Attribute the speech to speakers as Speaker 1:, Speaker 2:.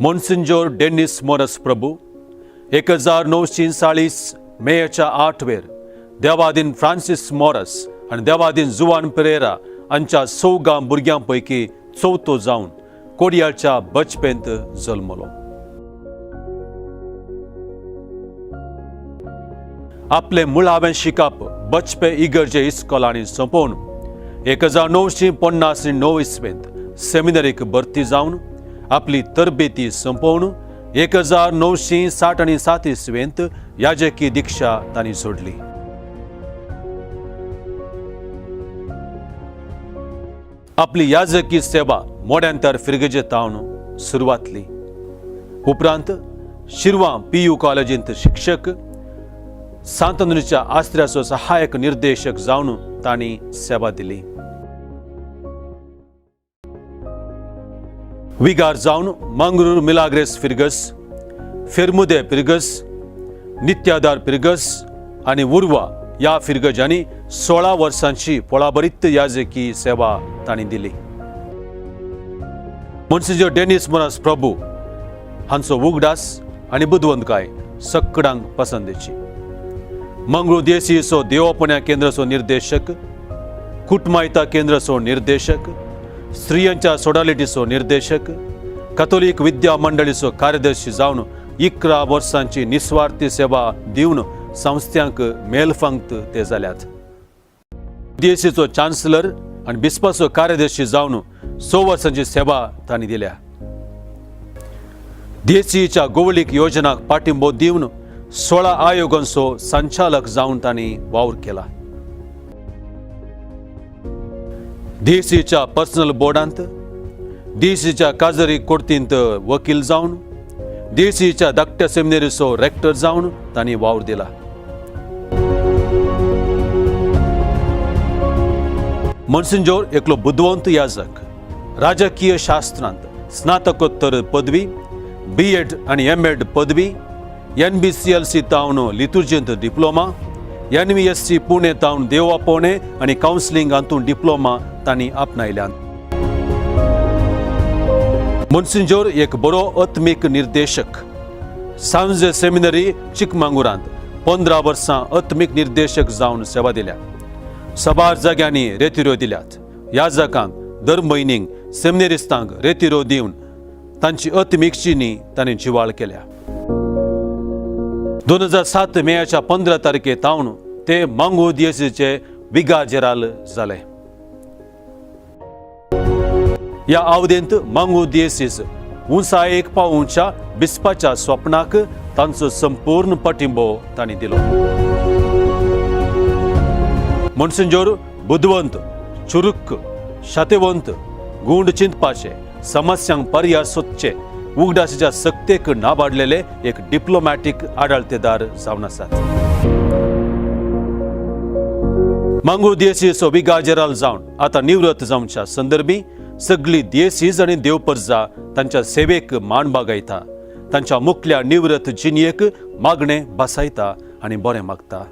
Speaker 1: मोन्सिंजोर Denis Morris प्रभू 1940 मेच्या 8 वेर Devadin Francis Morris आणि देवादीन जुआन पेरेरा हांच्या 4 भुरग्यांपैकी चवथो जावन कोडयाळच्या बचपेंत जल्मलो. आपले मुळावें शिकप बचपे इगर्जे इस्कॉलांनी संपोवन 1959 इसवेंत सेमिनरीक भरती जावन आपली तरबेती संपोवन 1960 इसवेंत याजकी दीक्षा तांणी सोडली. आपली याजकी सेवा मोड्यांतर फिरगेजे तावन सुरवातली. उपरांत शिरवा PU कॉलेजींत शिक्षक, सांतनुरीच्या आस्त्र्याचो सहायक निर्देशक जावन तांणी सेवा दिली. विगार जावन मंगळूर मिलाग्रेस फिरगस, फेरमुदे फिरगस, नित्यादार फिरगस आणि उर्वा या फिरगजांनी 16 वर्सांची पळाभरीत याजकी सेवा तांणी दिली. मोन्सिंजोर डेनिस मोरास प्रभू हांचो उगडास आणि बुदवंतकाय सगळ्यांक पसंदीची. मंगळूर दियोसेसचो देवोपण्या केंद्राचो निर्देशक, कुटमायता केंद्राचो निर्देशक, स्त्रियांच्या सोडालिटीचो निर्देशक, कॅथोलिक विद्या मंडळीचो कार्यदर्शी जावन 11 वर्सांची निस्वार्थी सेवा दिवन संस्थांक मेलफंक्त ते जाल्यात. दियोसेसचो चान्सलर आणि बिस्पाचो कार्यदर्शी जावन 6 वर्सांची सेवा तांणी दिल्या. दियोसेसच्या गोवळीक योजनाक पाठिंबो दिवन 16 आयोगांचो संचालक जावन तांणी वावर केला. दियोसेसच्या पर्सनल बोर्डांत, दियोसेसच्या काजरी कोर्टींत वकील जावन, दियोसेसच्या धाकट्या सेमिनरीचो रेक्टर जावन तांणी वावर दिला. मोन्सिंजोर एकलो बुदवंत याजक, राजकीय शास्त्रांत स्नातकोत्तर पदवी, B.Ed आणि M.Ed पदवी, NBCLC तावन लितुर्जींत डिप्लोमा, NVSC पुणे तावन देववापोवणे आणि काउन्सिलिंग हातूंत डिप्लोमा तांणी आपणायल्यात. मोन्सिंजोर एक बरो आत्मीक निर्देशक. सांजे सेमिनरी चिकमांगुरांत 15 वर्सां आत्मीक निर्देशक जावन सेवा दिल्या. सबार जाग्यांनी रेतिरो दिल्यात. याजकांक दर म्हयन्याक सेमिनरिस्तांक रेतिरो दिवन तांची आत्मीकचिनी तांणी जिवाळ केल्या. 2007 मेच्या 15 तारखे तावन ते मंगळूर दियोसेसचे विगार जेराल जाले. या अवधेंत मंगळूर दियोसेस उंचायेक पावोवच्या बिस्पाच्या स्वप्नाक तांचो संपूर्ण पाठिंबो तांणी दिलो. मोन्सिंजोर बुदवंत, चुरुक, शातेवंत, गूंड चिंतपाचे, समस्यांक पर्याय सोदचे, उगडासाच्या सक्तेक नाबाडलेले एक डिप्लोमॅटिक आडाळतेदार जावन आसात. मंगळूर दियोसेसचो विगार जेराल जावन आता निवृत्त जावच्या संदर्भी सगळी दियोसेस आणि देवपर्जा तांच्या सेवेक मान बागायता, तांच्या मुखल्या निवृत्त जिणयेक मागणे बसायता आणि बरें मागता.